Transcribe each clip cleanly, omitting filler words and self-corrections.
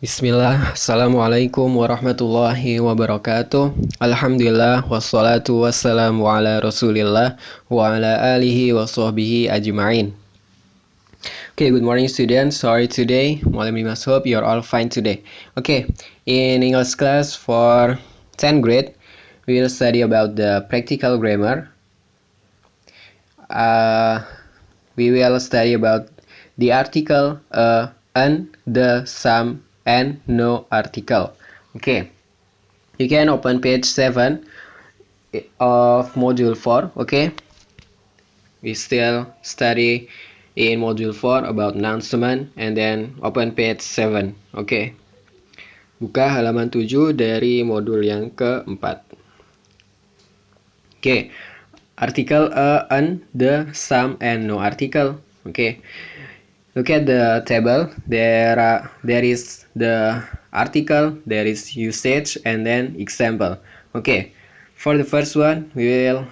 Bismillah, Assalamualaikum warahmatullahi wabarakatuh. Alhamdulillah, wassalatu wassalamu ala rasulillah wa ala alihi wa sahbihi ajma'in. Okay, good morning students. Sorry today, Malam Dimas, hope you're all fine today. Okay, in English class for 10th grade, we will study about the practical grammar. We will study about the article an, the, some, and no article. Okay, you can open page 7 of module 4. Okay, we still study in module 4 about announcement, and then open page 7. Okay, buka halaman 7 dari modul yang keempat. Okay, article an, the, some, and no article. Okay, look at the table. There is the article, there is usage, and then example. Okay, for the first one, we will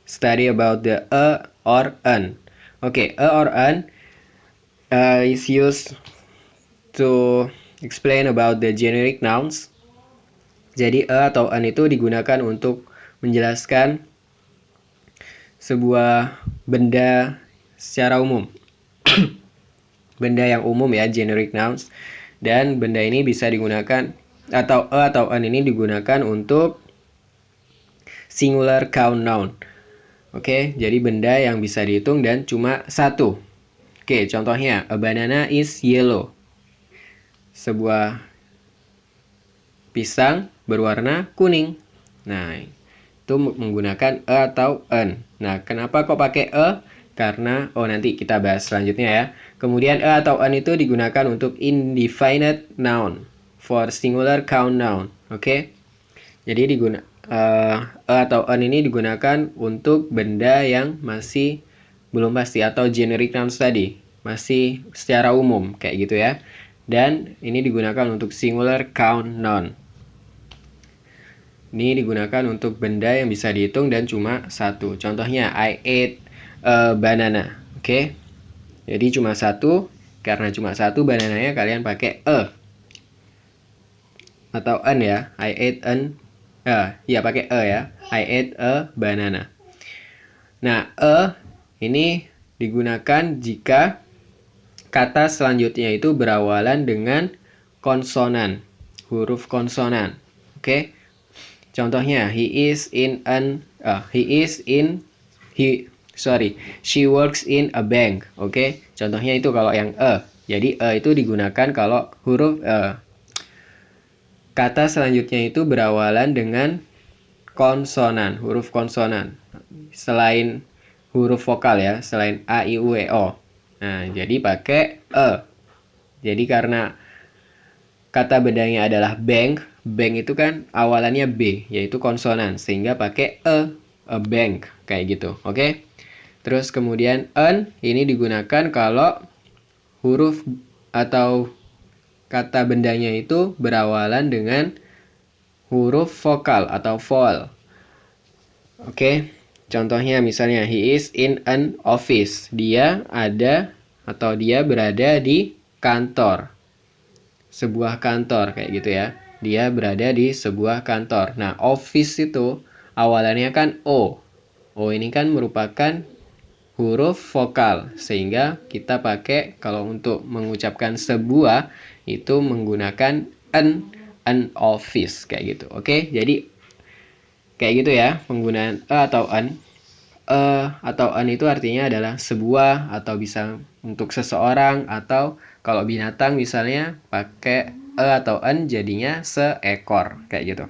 study about the a or an. Okay, a or an is used to explain about the generic nouns. Jadi a atau an itu digunakan untuk menjelaskan sebuah benda secara umum. Benda yang umum ya, generic nouns. Dan benda ini bisa digunakan atau an ini digunakan untuk singular count noun. Oke, jadi benda yang bisa dihitung dan cuma satu. Oke, contohnya a banana is yellow. Sebuah pisang berwarna kuning. Nah, itu menggunakan a atau an. Nah, kenapa kok pakai a? Karena, nanti kita bahas selanjutnya ya. Kemudian a atau an itu digunakan untuk indefinite noun for singular count noun. Oke, jadi a atau an ini digunakan untuk benda yang masih belum pasti atau generic nouns tadi, masih secara umum kayak gitu ya. Dan ini digunakan untuk singular count noun. Ini digunakan untuk benda yang bisa dihitung dan cuma satu. Contohnya, I ate a banana. Oke, jadi cuma satu. Karena cuma satu banananya, kalian pakai a atau an ya. I ate an. Ya pakai a ya. I ate a banana. Nah, a ini digunakan jika kata selanjutnya itu berawalan dengan konsonan, huruf konsonan. Oke. Contohnya, she works in a bank. Oke, contohnya itu kalau yang a. Jadi a itu digunakan kalau huruf kata selanjutnya itu berawalan dengan konsonan, huruf konsonan. Selain huruf vokal ya, selain a, i, u, e, o. Nah, jadi pakai e. Jadi karena kata bedanya adalah bank, bank itu kan awalannya B, yaitu konsonan, sehingga pakai a bank, kayak gitu, oke? Terus kemudian an, ini digunakan kalau huruf atau kata bendanya itu berawalan dengan huruf vokal atau vowel. Oke, contohnya misalnya, he is in an office. Dia ada atau dia berada di kantor. Sebuah kantor kayak gitu ya. Dia berada di sebuah kantor. Nah, office itu awalannya kan O. O ini kan merupakan huruf vokal, sehingga kita pakai kalau untuk mengucapkan sebuah itu menggunakan an office kayak gitu. Oke, jadi kayak gitu ya penggunaan atau an. Atau an itu artinya adalah sebuah, atau bisa untuk seseorang, atau kalau binatang misalnya pakai atau an jadinya seekor kayak gitu.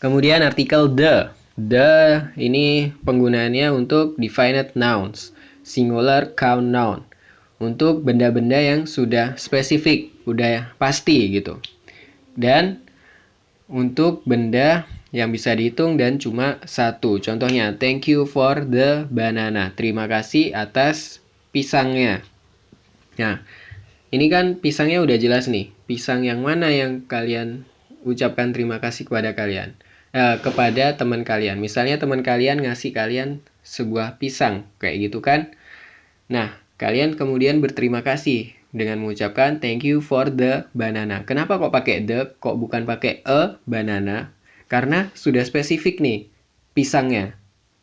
Kemudian artikel the. The ini penggunaannya untuk definite nouns, singular count noun. Untuk benda-benda yang sudah spesifik, udah pasti gitu. Dan untuk benda yang bisa dihitung dan cuma satu. Contohnya, thank you for the banana. Terima kasih atas pisangnya. Nah, ini kan pisangnya udah jelas nih. Pisang yang mana yang kalian ucapkan terima kasih kepada kalian? Kepada teman kalian. Misalnya teman kalian ngasih kalian sebuah pisang, kayak gitu kan. Nah, kalian kemudian berterima kasih dengan mengucapkan thank you for the banana. Kenapa kok pakai the, kok bukan pakai a banana? Karena sudah spesifik nih pisangnya.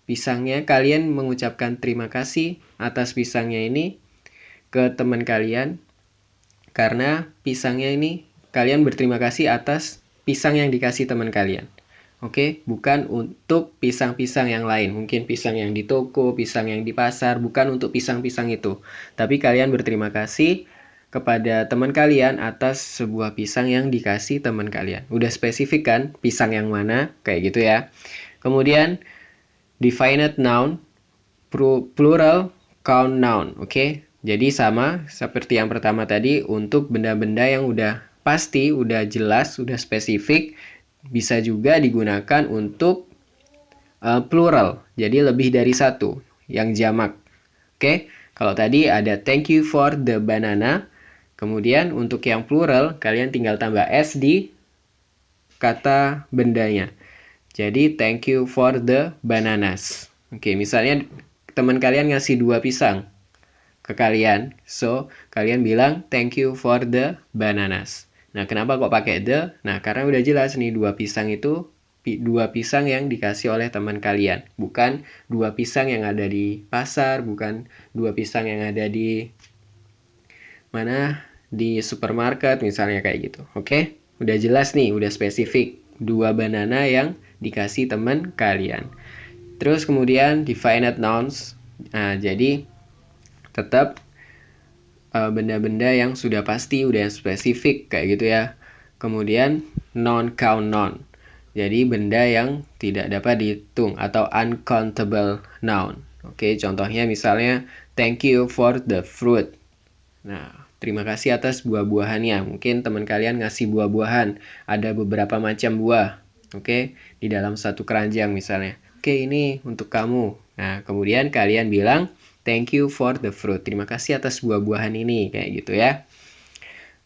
Pisangnya kalian mengucapkan terima kasih atas pisangnya ini ke teman kalian. Karena pisangnya ini kalian berterima kasih atas pisang yang dikasih teman kalian. Oke, bukan untuk pisang-pisang yang lain. Mungkin pisang yang di toko, pisang yang di pasar, bukan untuk pisang-pisang itu. Tapi kalian berterima kasih kepada teman kalian atas sebuah pisang yang dikasih teman kalian. Udah spesifik kan pisang yang mana? Kayak gitu ya. Kemudian definite noun, plural count noun. Oke, jadi sama seperti yang pertama tadi, untuk benda-benda yang udah pasti, udah jelas, udah spesifik, bisa juga digunakan untuk plural, jadi lebih dari satu, yang jamak. Oke, kalau tadi ada thank you for the banana, kemudian untuk yang plural, kalian tinggal tambah s di kata bendanya. Jadi thank you for the bananas. Oke, misalnya teman kalian ngasih 2 pisang ke kalian, so kalian bilang thank you for the bananas. Nah, kenapa kok pakai the? Nah, karena udah jelas nih 2 pisang itu 2 pisang yang dikasih oleh teman kalian, bukan 2 pisang yang ada di pasar, bukan 2 pisang yang ada di mana, di supermarket misalnya kayak gitu. Oke, udah jelas nih, udah spesifik 2 banana yang dikasih teman kalian. Terus kemudian definite nouns. Nah, jadi tetap benda-benda yang sudah pasti, udah spesifik kayak gitu ya. Kemudian non-count noun. Jadi benda yang tidak dapat dihitung atau uncountable noun. Oke, contohnya misalnya thank you for the fruit. Nah, terima kasih atas buah-buahannya. Mungkin teman kalian ngasih buah-buahan, ada beberapa macam buah. Oke, di dalam satu keranjang misalnya. Oke, ini untuk kamu. Nah, kemudian kalian bilang thank you for the fruit. Terima kasih atas buah-buahan ini, kayak gitu ya.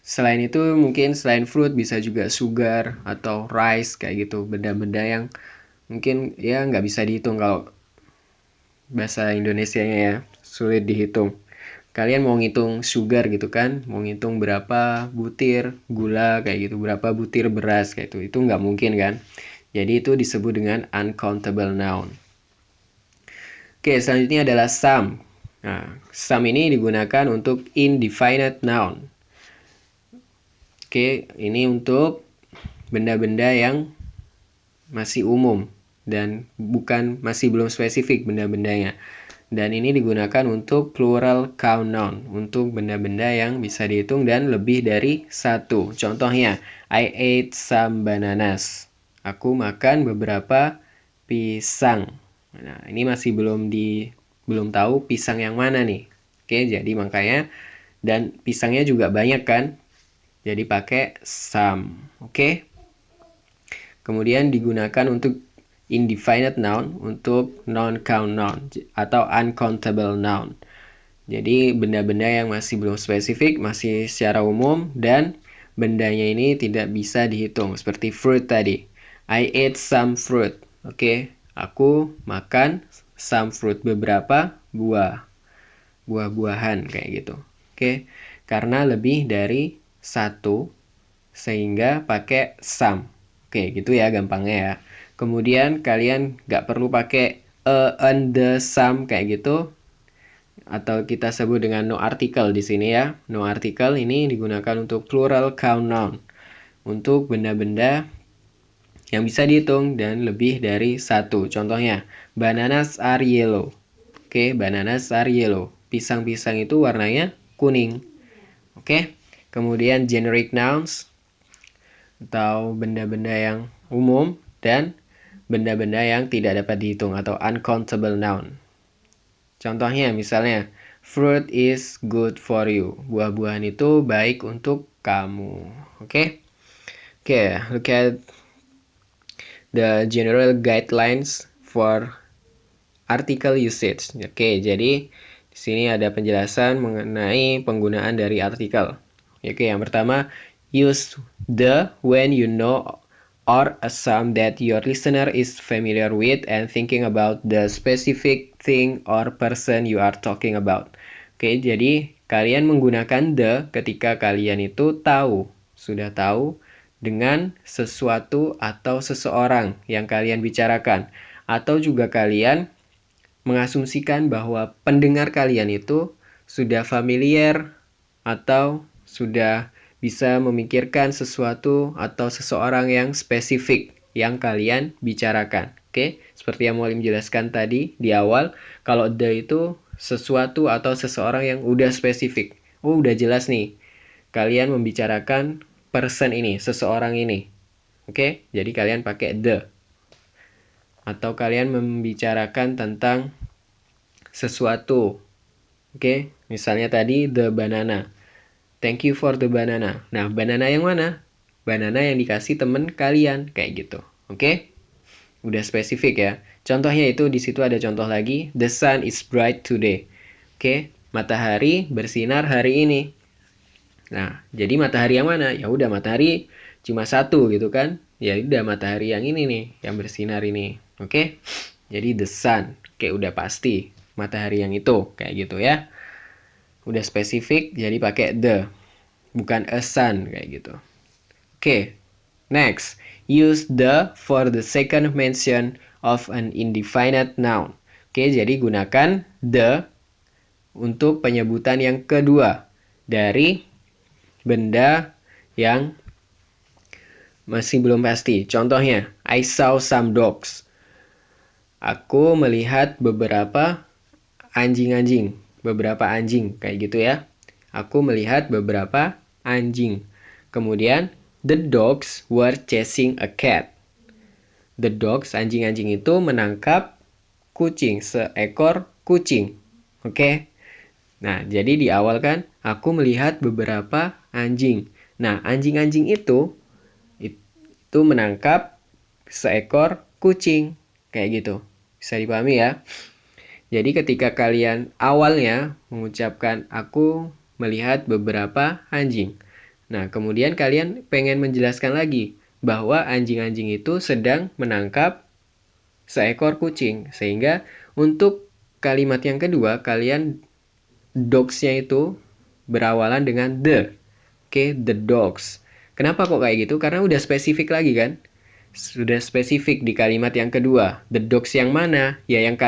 Selain itu, mungkin selain fruit bisa juga sugar atau rice kayak gitu. Benda-benda yang mungkin ya nggak bisa dihitung kalau bahasa Indonesianya ya, sulit dihitung. Kalian mau ngitung sugar gitu kan, mau ngitung berapa butir gula kayak gitu, berapa butir beras kayak itu nggak mungkin kan. Jadi itu disebut dengan uncountable noun. Oke, selanjutnya adalah some. Nah, some ini digunakan untuk indefinite noun. Oke, ini untuk benda-benda yang masih umum dan masih belum spesifik benda-bendanya. Dan ini digunakan untuk plural count noun, untuk benda-benda yang bisa dihitung dan lebih dari satu. Contohnya, I ate some bananas. Aku makan beberapa pisang. Nah, ini masih belum tahu pisang yang mana nih. Oke, jadi makanya, dan pisangnya juga banyak kan? Jadi pakai some. Oke. Kemudian digunakan untuk indefinite noun, untuk non-count noun atau uncountable noun. Jadi benda-benda yang masih belum spesifik, masih secara umum, dan bendanya ini tidak bisa dihitung. Seperti fruit tadi. I ate some fruit. Oke, aku makan some fruit, beberapa buah-buahan kayak gitu. Oke, karena lebih dari satu, sehingga pakai some. Oke, gitu ya gampangnya ya. Kemudian kalian nggak perlu pakai and, the, some kayak gitu, atau kita sebut dengan no article di sini ya. No article ini digunakan untuk plural count noun, untuk benda-benda yang bisa dihitung dan lebih dari satu. Contohnya, bananas are yellow. Oke, bananas are yellow. Pisang-pisang itu warnanya kuning. Oke, kemudian generic nouns atau benda-benda yang umum, dan benda-benda yang tidak dapat dihitung atau uncountable noun. Contohnya misalnya, fruit is good for you. Buah-buahan itu baik untuk kamu. Oke? Oke, look at the general guidelines for article usage. Oke, jadi di sini ada penjelasan mengenai penggunaan dari artikel. Oke, yang pertama, use the when you know or assume that your listener is familiar with and thinking about the specific thing or person you are talking about. Oke, jadi kalian menggunakan the ketika kalian itu sudah tahu dengan sesuatu atau seseorang yang kalian bicarakan. Atau juga kalian mengasumsikan bahwa pendengar kalian itu sudah familiar atau sudah bisa memikirkan sesuatu atau seseorang yang spesifik yang kalian bicarakan. Oke, seperti yang Mualim jelaskan tadi di awal, kalau the itu sesuatu atau seseorang yang udah spesifik. Oh, udah jelas nih. Kalian membicarakan person ini, seseorang ini. Oke, jadi kalian pakai the. Atau kalian membicarakan tentang sesuatu. Oke, misalnya tadi the banana. Thank you for the banana. Nah, banana yang mana? Banana yang dikasih temen kalian, kayak gitu. Oke? Udah spesifik ya. Contohnya itu di situ ada contoh lagi. The sun is bright today. Oke, matahari bersinar hari ini. Nah, jadi matahari yang mana? Ya udah matahari cuma satu gitu kan. Ya udah matahari yang ini nih, yang bersinar ini. Oke? Jadi the sun. Oke, udah pasti matahari yang itu, kayak gitu ya. Udah spesifik jadi pakai the, bukan a sun kayak gitu. Oke, next, use the for the second mention of an indefinite noun. Oke, jadi gunakan the untuk penyebutan yang kedua dari benda yang masih belum pasti. Contohnya, I saw some dogs. Aku melihat beberapa anjing-anjing. Beberapa anjing, kayak gitu ya. Aku melihat beberapa anjing. Kemudian, the dogs were chasing a cat. The dogs, anjing-anjing itu menangkap kucing, seekor kucing. Oke? Nah, jadi di awal kan, aku melihat beberapa anjing. Nah, anjing-anjing itu menangkap seekor kucing. Kayak gitu. Bisa dipahami ya? Jadi ketika kalian awalnya mengucapkan aku melihat beberapa anjing. Nah, kemudian kalian pengen menjelaskan lagi bahwa anjing-anjing itu sedang menangkap seekor kucing. Sehingga untuk kalimat yang kedua, kalian dogs-nya itu berawalan dengan the. Oke, the dogs. Kenapa kok kayak gitu? Karena udah spesifik lagi kan? Sudah spesifik di kalimat yang kedua. The dogs yang mana? Ya yang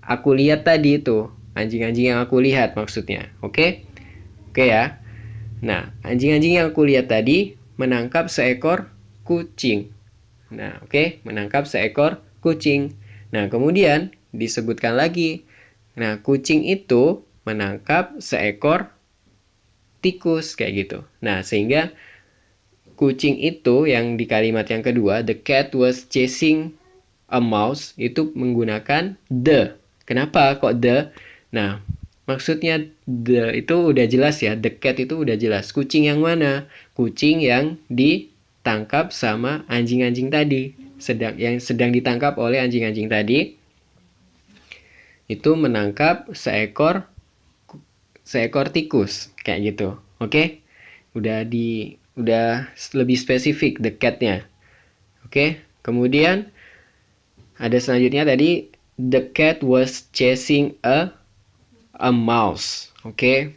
aku lihat tadi itu. Anjing-anjing yang aku lihat maksudnya. Oke? Oke ya. Nah, anjing-anjing yang aku lihat tadi menangkap seekor kucing. Nah, oke, menangkap seekor kucing. Nah, kemudian disebutkan lagi. Nah, kucing itu menangkap seekor tikus kayak gitu. Nah, sehingga kucing itu yang di kalimat yang kedua, the cat was chasing a mouse, itu menggunakan the. Kenapa kok the? Nah, maksudnya the itu udah jelas ya, the cat itu udah jelas. Kucing yang mana? Kucing yang ditangkap sama anjing-anjing tadi. Yang sedang ditangkap oleh anjing-anjing tadi itu menangkap seekor tikus kayak gitu. Oke? Udah lebih spesifik the cat-nya. Oke? Kemudian ada selanjutnya tadi the cat was chasing a mouse. Oke?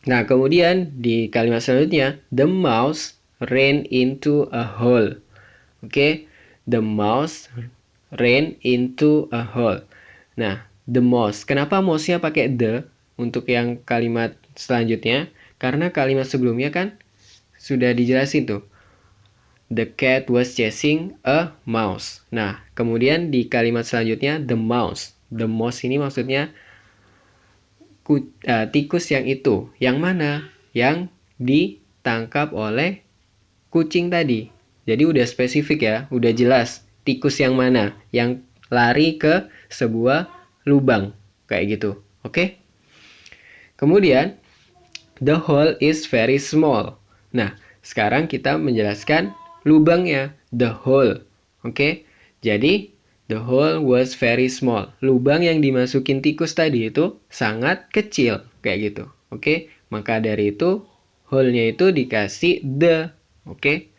Nah, kemudian di kalimat selanjutnya the mouse ran into a hole. Oke? The mouse ran into a hole. Nah, the mouse. Kenapa mouse-nya pakai the untuk yang kalimat selanjutnya? Karena kalimat sebelumnya kan sudah dijelasin tuh. The cat was chasing a mouse. Nah, kemudian di kalimat selanjutnya the mouse. The mouse ini maksudnya tikus yang itu. Yang mana? Yang ditangkap oleh kucing tadi. Jadi udah spesifik ya, udah jelas tikus yang mana yang lari ke sebuah lubang kayak gitu. Oke? Kemudian the hole is very small. Nah, sekarang kita menjelaskan lubangnya, the hole. Oke? Jadi the hole was very small. Lubang yang dimasukin tikus tadi itu sangat kecil kayak gitu. Oke? Maka dari itu hole-nya itu dikasih the. Oke?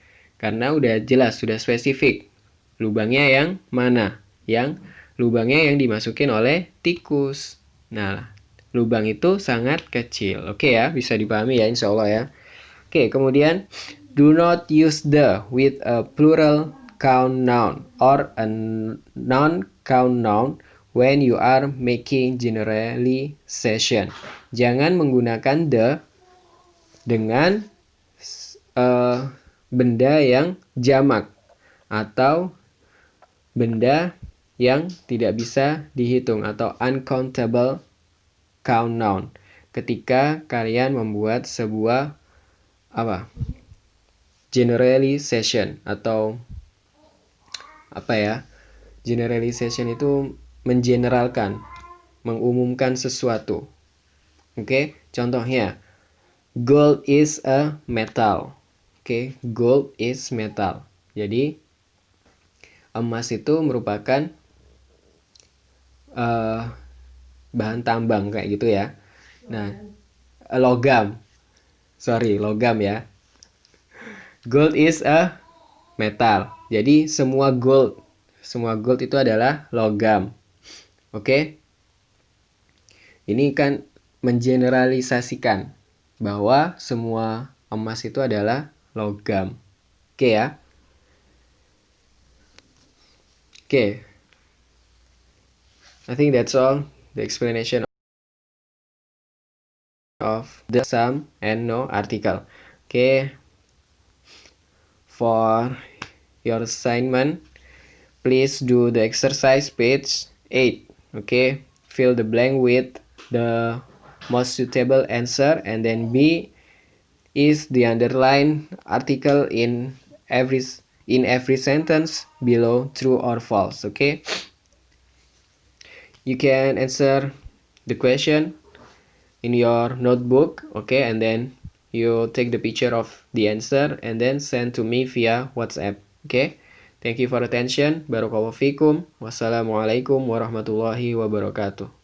Karena udah jelas, sudah spesifik. Lubangnya yang mana? Yang lubangnya yang dimasukin oleh tikus. Nah, lubang itu sangat kecil. Oke ya, bisa dipahami ya insya Allah ya. Oke, kemudian do not use the with a plural count noun or a non-count noun when you are making generalization. Jangan menggunakan the dengan benda yang jamak atau benda yang tidak bisa dihitung atau uncountable count noun ketika kalian membuat sebuah generalization atau generalization itu mengeneralkan, mengumumkan sesuatu. Oke, contohnya gold is a metal. Oke, gold is metal. Jadi emas itu merupakan bahan tambang kayak gitu ya. Nah, logam. Logam ya. Gold is a metal. Jadi semua gold itu adalah logam. Oke? Ini kan mengeneralisasikan bahwa semua emas itu adalah logam. Oke ya? Oke. I think that's all the explanation of the some and no article. Okay, for your assignment, please do the exercise page 8. Okay, fill the blank with the most suitable answer, and then B is the underlined article in every sentence below, true or false. Okay, you can answer the question in your notebook, okay, and then you take the picture of the answer and then send to me via WhatsApp. Okay, thank you for attention. Barakallahu fikum. Wassalamualaikum warahmatullahi wabarakatuh.